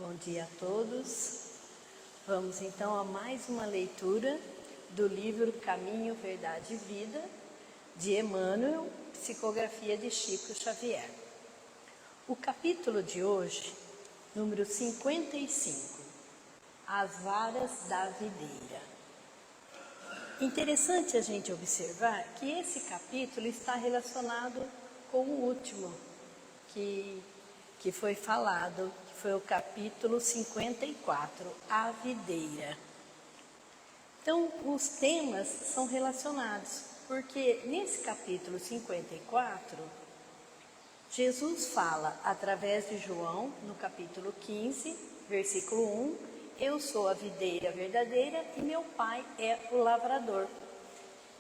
Bom dia a todos. Vamos então a mais uma leitura do livro Caminho, Verdade e Vida, de Emmanuel, psicografia de Chico Xavier. O capítulo de hoje, número 55, As Varas da Videira. Interessante a gente observar que esse capítulo está relacionado com o último que foi falado, que foi o capítulo 54, a videira. Então, os temas são relacionados, porque nesse capítulo 54, Jesus fala através de João, no capítulo 15, versículo 1, eu sou a videira verdadeira e meu pai é o lavrador.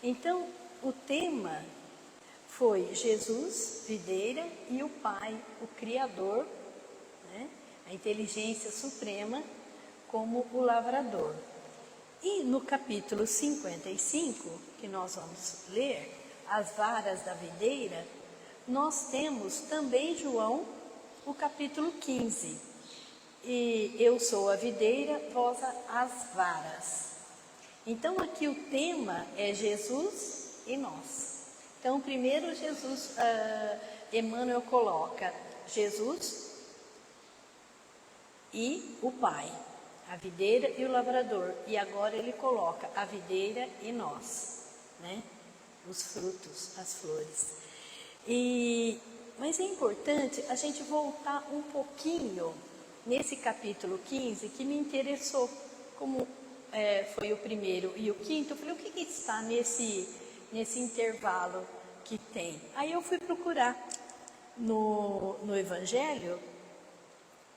Então, o tema foi Jesus, videira, e o Pai, o Criador, né? A inteligência suprema, como o lavrador. E no capítulo 55, que nós vamos ler, as varas da videira, nós temos também João, o capítulo 15. E eu sou a videira, vós as varas. Então aqui o tema é Jesus e nós. Então, primeiro Emmanuel coloca Jesus e o Pai, a videira e o lavrador. E agora ele coloca a videira e nós, né? Os frutos, as flores. Mas é importante a gente voltar um pouquinho nesse capítulo 15, que me interessou, como foi o primeiro e o quinto. Eu falei, o que está nesse intervalo que tem? Aí eu fui procurar no Evangelho,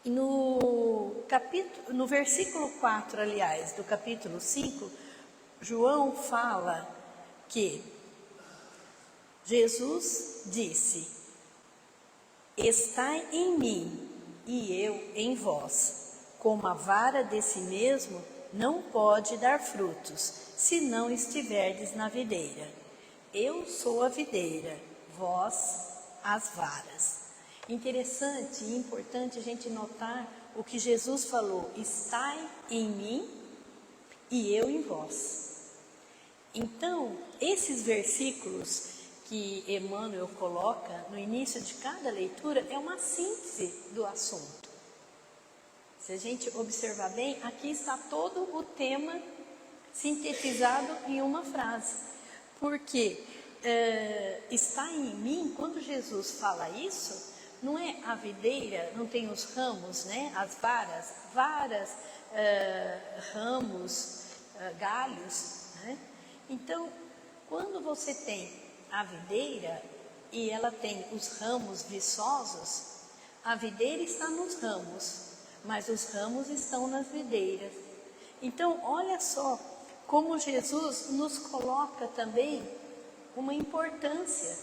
e no versículo 4, aliás, do capítulo 5, João fala que Jesus disse, estai em mim e eu em vós, como a vara de si mesmo não pode dar frutos, se não estiverdes na videira. Eu sou a videira, vós as varas. Interessante e importante a gente notar o que Jesus falou, estai em mim e eu em vós. Então, esses versículos que Emmanuel coloca no início de cada leitura é uma síntese do assunto. Se a gente observar bem, aqui está todo o tema sintetizado em uma frase. Porque está em mim, quando Jesus fala isso, não é a videira, não tem os ramos, né? As varas, ramos, galhos, né? Então, quando você tem a videira e ela tem os ramos viçosos, a videira está nos ramos, mas os ramos estão nas videiras. Então, olha só como Jesus nos coloca também uma importância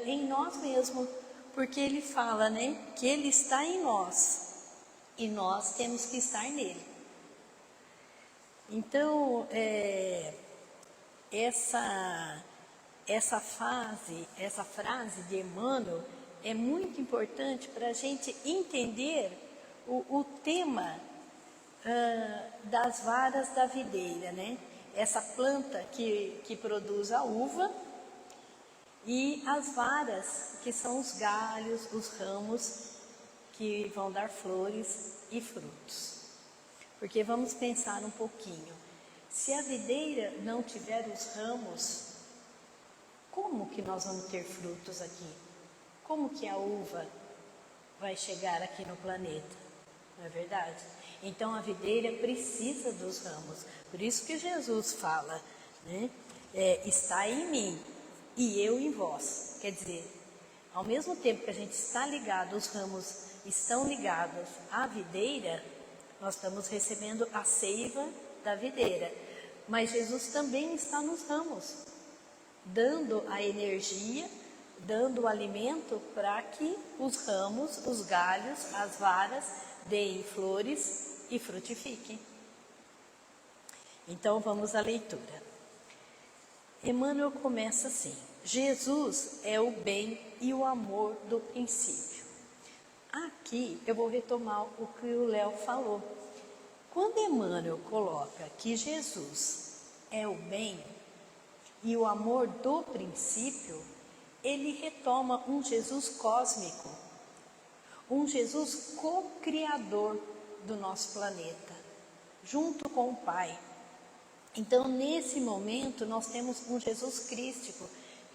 em nós mesmos, porque ele fala, né, que ele está em nós e nós temos que estar nele. Então, essa frase de Emmanuel é muito importante para a gente entender o tema das varas da videira, né? Essa planta que produz a uva, e as varas, que são os galhos, os ramos, que vão dar flores e frutos. Porque vamos pensar um pouquinho, se a videira não tiver os ramos, como que nós vamos ter frutos aqui? Como que a uva vai chegar aqui no planeta? Não é verdade? Então a videira precisa dos ramos. Por isso que Jesus fala, né? Está em mim e eu em vós. Quer dizer, ao mesmo tempo que a gente está ligado, os ramos estão ligados à videira, nós estamos recebendo a seiva da videira. Mas Jesus também está nos ramos, dando a energia, dando o alimento para que os ramos, os galhos, as varas deem flores e frutifiquem. Então vamos à leitura. Emmanuel começa assim: Jesus é o bem e o amor do princípio. Aqui aqui eu vou retomar o que o Léo falou. Quando Emmanuel coloca que Jesus é o bem e o amor do princípio, ele retoma um Jesus cósmico, um Jesus co-criador do nosso planeta, junto com o Pai. Então, nesse momento, nós temos um Jesus crístico.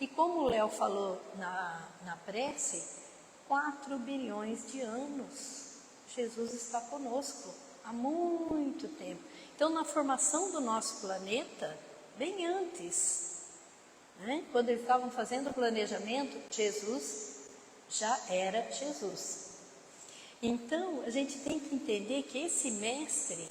E como o Léo falou na prece, 4 bilhões de anos Jesus está conosco, há muito tempo. Então, na formação do nosso planeta, bem antes, né, quando eles estavam fazendo o planejamento, Jesus já era Jesus. Então, a gente tem que entender que esse mestre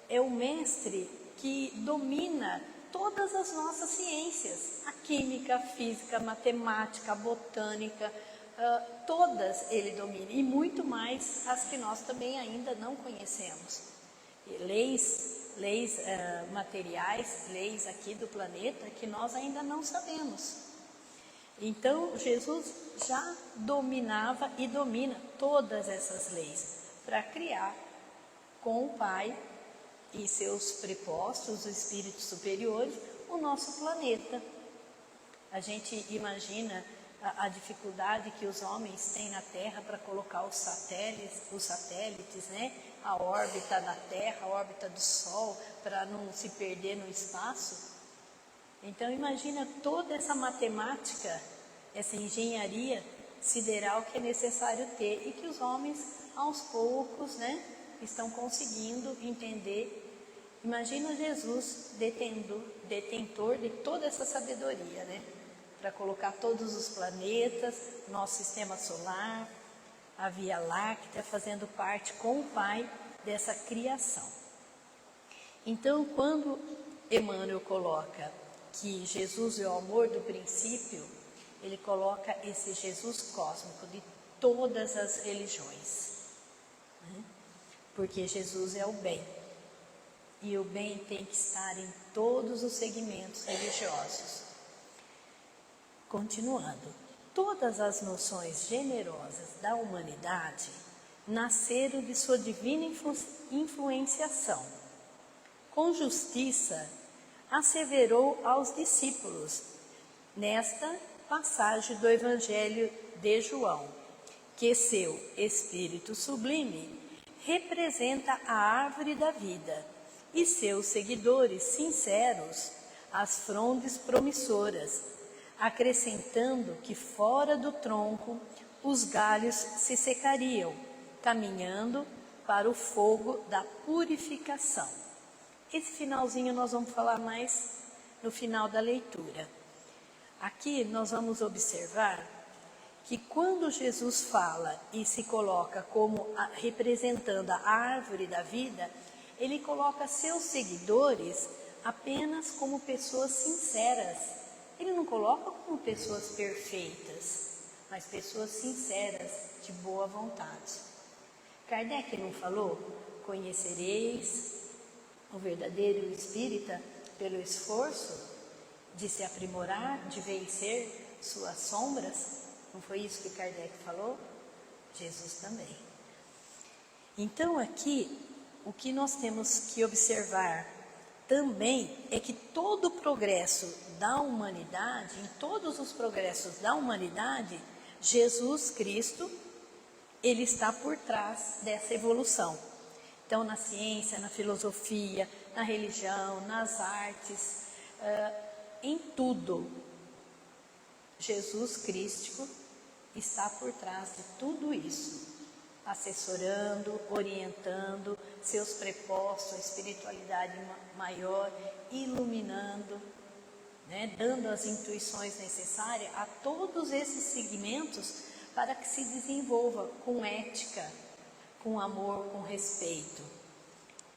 é o mestre que domina todas as nossas ciências, a química, a física, a matemática, a botânica, todas ele domina, e muito mais as que nós também ainda não conhecemos. E leis materiais, leis aqui do planeta que nós ainda não sabemos. Então, Jesus já dominava e domina todas essas leis para criar com o Pai e seus prepostos, os espíritos superiores, o nosso planeta. A gente imagina a dificuldade que os homens têm na Terra para colocar os satélites, né? A órbita da Terra, a órbita do Sol, para não se perder no espaço. Então, imagina toda essa matemática, essa engenharia sideral que é necessário ter e que os homens, aos poucos, né, estão conseguindo entender. Imagina Jesus detentor de toda essa sabedoria, né, para colocar todos os planetas, nosso sistema solar, a Via Láctea, fazendo parte com o Pai dessa criação. Então, quando Emmanuel coloca que Jesus é o amor do princípio, ele coloca esse Jesus cósmico de todas as religiões, né? Porque Jesus é o bem, e o bem tem que estar em todos os segmentos religiosos. Continuando, todas as noções generosas da humanidade nasceram de sua divina influenciação. Com justiça, asseverou aos discípulos, nesta passagem do Evangelho de João, que seu Espírito Sublime representa a árvore da vida e seus seguidores sinceros as frondes promissoras, acrescentando que fora do tronco os galhos se secariam, caminhando para o fogo da purificação. Esse finalzinho nós vamos falar mais no final da leitura. Aqui nós vamos observar que quando Jesus fala e se coloca como representando a árvore da vida, ele coloca seus seguidores apenas como pessoas sinceras. Ele não coloca como pessoas perfeitas, mas pessoas sinceras, de boa vontade. Kardec não falou? Conhecereis o verdadeiro espírita pelo esforço de se aprimorar, de vencer suas sombras? Não foi isso que Kardec falou? Jesus também. Então aqui, o que nós temos que observar também é que todo o progresso da humanidade, em todos os progressos da humanidade, Jesus Cristo, ele está por trás dessa evolução. Então, na ciência, na filosofia, na religião, nas artes, em tudo, Jesus Cristo está por trás de tudo isso, assessorando, orientando seus prepostos, a espiritualidade maior, iluminando, né, dando as intuições necessárias a todos esses segmentos para que se desenvolva com ética, com amor, com respeito.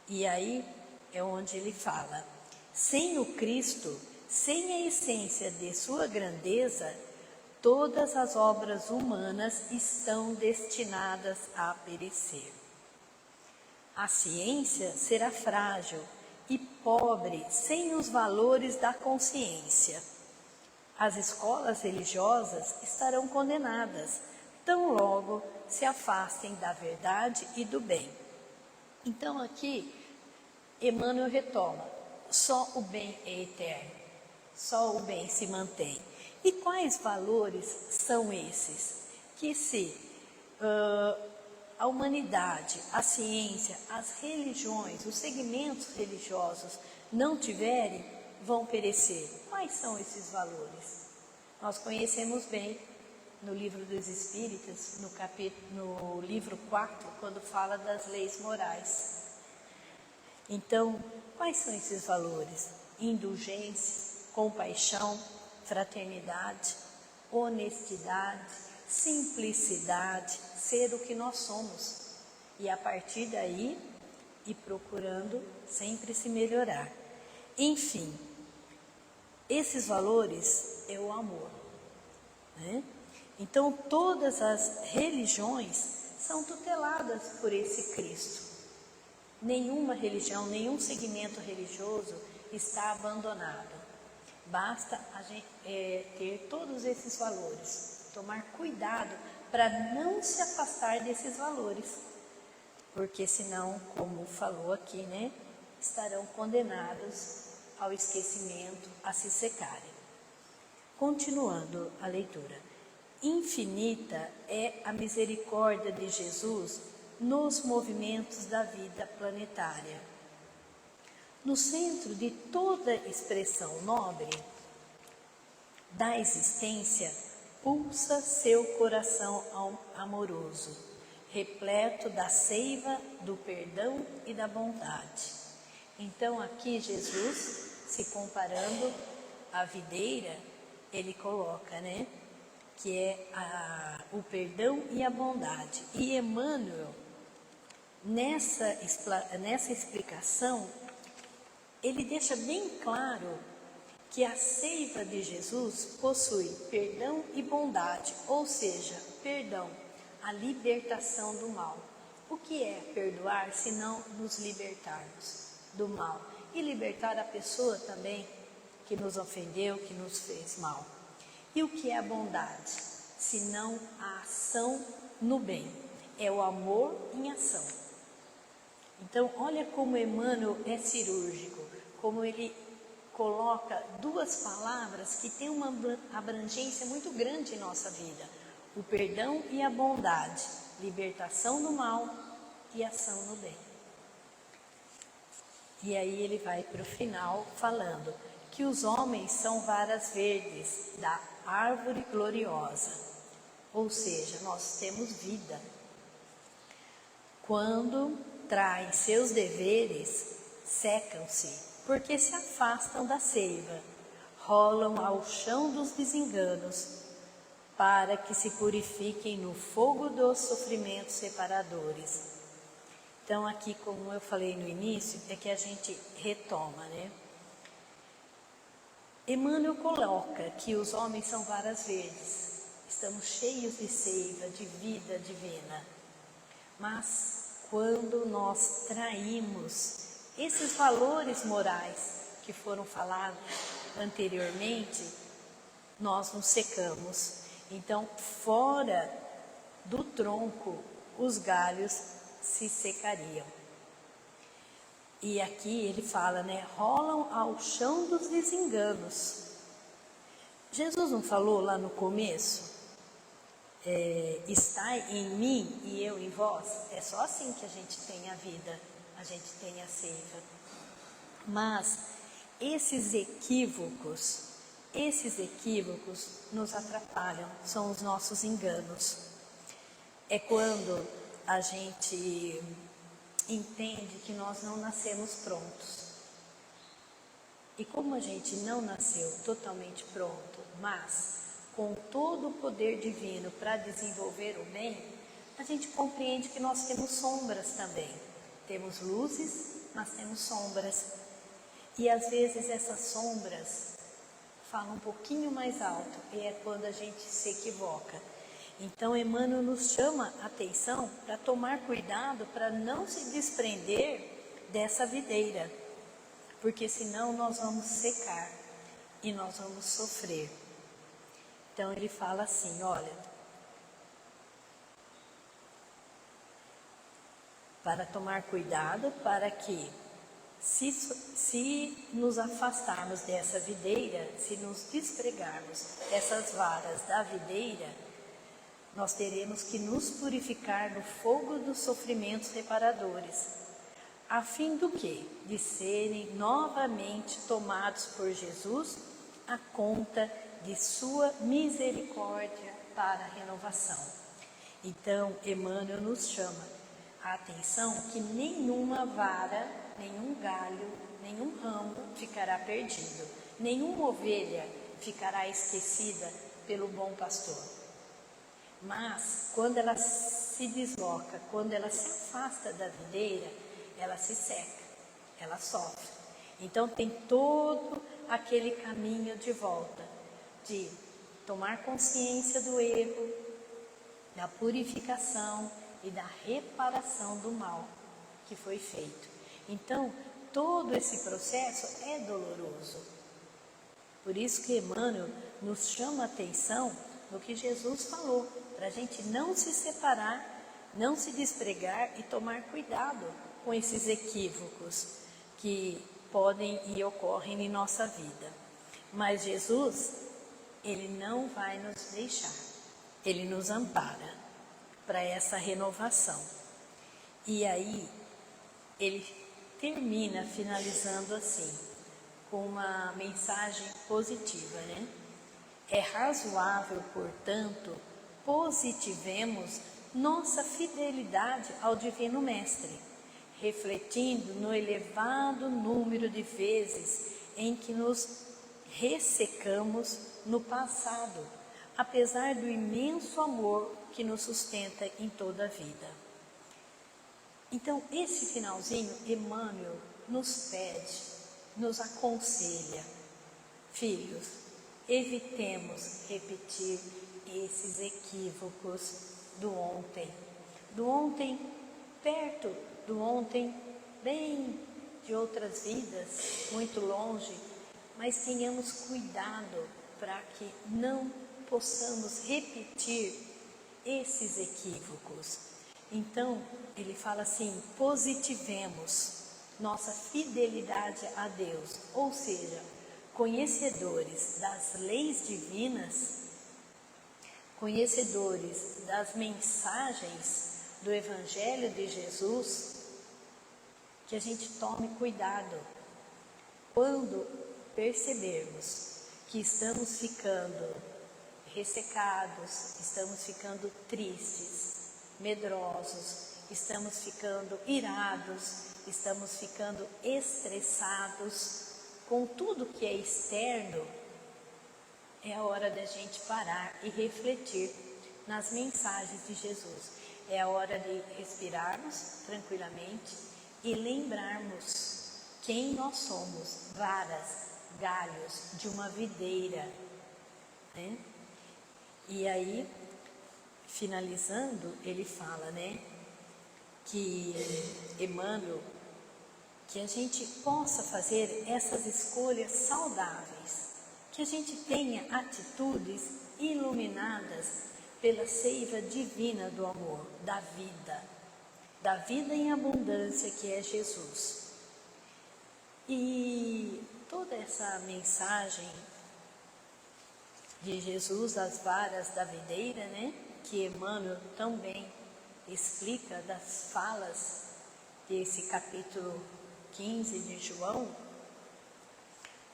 E aí é onde ele fala: sem o Cristo, sem a essência de sua grandeza, todas as obras humanas estão destinadas a perecer. A ciência será frágil e pobre sem os valores da consciência. As escolas religiosas estarão condenadas, tão logo se afastem da verdade e do bem. Então aqui, Emmanuel retoma, só o bem é eterno, só o bem se mantém. E quais valores são esses? Que se a humanidade, a ciência, as religiões, os segmentos religiosos não tiverem, vão perecer. Quais são esses valores? Nós conhecemos bem no livro dos Espíritas, no livro 4, quando fala das leis morais. Então, quais são esses valores? Indulgência, compaixão, fraternidade, honestidade, simplicidade, ser o que nós somos. E a partir daí, ir procurando sempre se melhorar. Enfim, esses valores é o amor, né? Então, todas as religiões são tuteladas por esse Cristo. Nenhuma religião, nenhum segmento religioso está abandonado. Basta a gente ter todos esses valores, tomar cuidado para não se afastar desses valores, porque senão, como falou aqui, né, estarão condenados ao esquecimento, a se secarem. Continuando a leitura. Infinita é a misericórdia de Jesus nos movimentos da vida planetária. No centro de toda expressão nobre da existência, pulsa seu coração amoroso, repleto da seiva do perdão e da bondade. Então aqui Jesus, se comparando à videira, ele coloca, né, que é o perdão e a bondade. E Emmanuel, nessa explicação, ele deixa bem claro que a seiva de Jesus possui perdão e bondade, ou seja, perdão, a libertação do mal. O que é perdoar se não nos libertarmos do mal? E libertar a pessoa também que nos ofendeu, que nos fez mal. E o que é a bondade? Se não a ação no bem. É o amor em ação. Então, olha como Emmanuel é cirúrgico, como ele coloca duas palavras que têm uma abrangência muito grande em nossa vida. O perdão e a bondade, libertação do mal e ação no bem. E aí ele vai para o final falando que os homens são varas verdes da árvore gloriosa, ou seja, nós temos vida. Quando traem seus deveres, secam-se, porque se afastam da seiva, rolam ao chão dos desenganos, para que se purifiquem no fogo dos sofrimentos separadores. Então aqui, como eu falei no início, é que a gente retoma, né? Emmanuel coloca que os homens são varas verdes, estamos cheios de seiva, de vida divina. Mas quando nós traímos esses valores morais que foram falados anteriormente, nós nos secamos. Então, fora do tronco, os galhos se secariam. E aqui ele fala, né, rolam ao chão dos desenganos. Jesus não falou lá no começo, está em mim e eu em vós? É só assim que a gente tem a vida, a gente tem a seiva. Mas esses equívocos nos atrapalham, são os nossos enganos. É quando a gente entende que nós não nascemos prontos. E como a gente não nasceu totalmente pronto, mas com todo o poder divino para desenvolver o bem, a gente compreende que nós temos sombras também. Temos luzes, mas temos sombras. E às vezes essas sombras falam um pouquinho mais alto, e é quando a gente se equivoca. Então Emmanuel nos chama a atenção para tomar cuidado para não se desprender dessa videira, porque senão nós vamos secar e nós vamos sofrer. Então ele fala assim, olha, para tomar cuidado para que, se nos afastarmos dessa videira, se nos despregarmos dessas varas da videira, nós teremos que nos purificar no fogo dos sofrimentos reparadores, a fim do quê? De serem novamente tomados por Jesus à conta de sua misericórdia para a renovação. Então, Emmanuel nos chama a atenção que nenhuma vara, nenhum galho, nenhum ramo ficará perdido, nenhuma ovelha ficará esquecida pelo bom pastor. Mas, quando ela se desloca, quando ela se afasta da videira, ela se seca, ela sofre. Então, tem todo aquele caminho de volta, de tomar consciência do erro, da purificação e da reparação do mal que foi feito. Então, todo esse processo é doloroso. Por isso que Emmanuel nos chama a atenção no que Jesus falou, para a gente não se separar, não se despregar e tomar cuidado com esses equívocos que podem e ocorrem em nossa vida. Mas Jesus, Ele não vai nos deixar, Ele nos ampara para essa renovação. E aí, Ele termina finalizando assim, com uma mensagem positiva, né? É razoável, portanto, positivemos nossa fidelidade ao Divino Mestre, refletindo no elevado número de vezes em que nos ressecamos no passado, apesar do imenso amor que nos sustenta em toda a vida. Então, esse finalzinho, Emmanuel nos pede, nos aconselha: filhos, evitemos repetir esses equívocos do ontem perto, do ontem bem de outras vidas, muito longe, mas tenhamos cuidado para que não possamos repetir esses equívocos. Então, ele fala assim: positivemos nossa fidelidade a Deus, ou seja, conhecedores das leis divinas, conhecedores das mensagens do Evangelho de Jesus, que a gente tome cuidado quando percebermos que estamos ficando ressecados, estamos ficando tristes, medrosos, estamos ficando irados, estamos ficando estressados com tudo que é externo. É a hora da gente parar e refletir nas mensagens de Jesus. É a hora de respirarmos tranquilamente e lembrarmos quem nós somos, varas, galhos de uma videira, né? E aí, finalizando, ele fala, né, que Emmanuel, que a gente possa fazer essas escolhas saudáveis, que a gente tenha atitudes iluminadas pela seiva divina do amor, da vida em abundância que é Jesus. E toda essa mensagem de Jesus, as varas da videira, né, que Emmanuel também explica das falas desse capítulo 15 de João,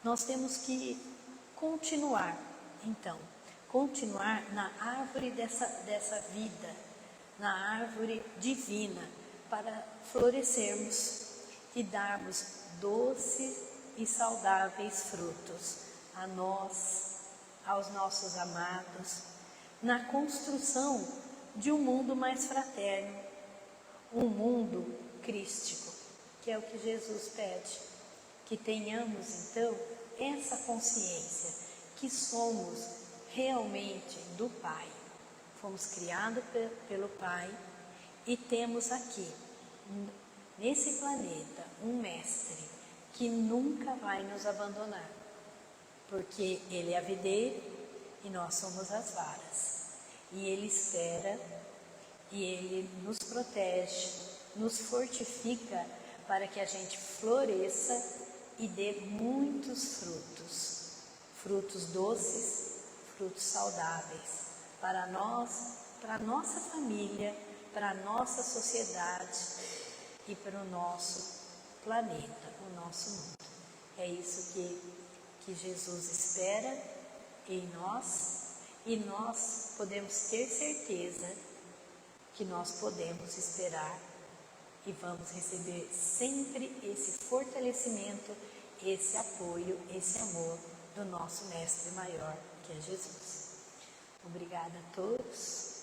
nós temos que continuar, então, na árvore dessa vida, na árvore divina, para florescermos e darmos doces e saudáveis frutos a nós, aos nossos amados, na construção de um mundo mais fraterno, um mundo crístico, que é o que Jesus pede, que tenhamos então essa consciência que somos realmente do Pai, fomos criados pelo Pai e temos aqui, nesse planeta, um mestre que nunca vai nos abandonar, porque Ele é a videira e nós somos as varas, e Ele espera e Ele nos protege nos fortifica para que a gente floresça e dê muitos frutos, frutos doces, frutos saudáveis, para nós, para a nossa família, para a nossa sociedade e para o nosso planeta, o nosso mundo. É isso que Jesus espera em nós, e nós podemos ter certeza que nós podemos esperar e vamos receber sempre esse fortalecimento, esse apoio, esse amor do nosso Mestre maior, que é Jesus. Obrigada a todos.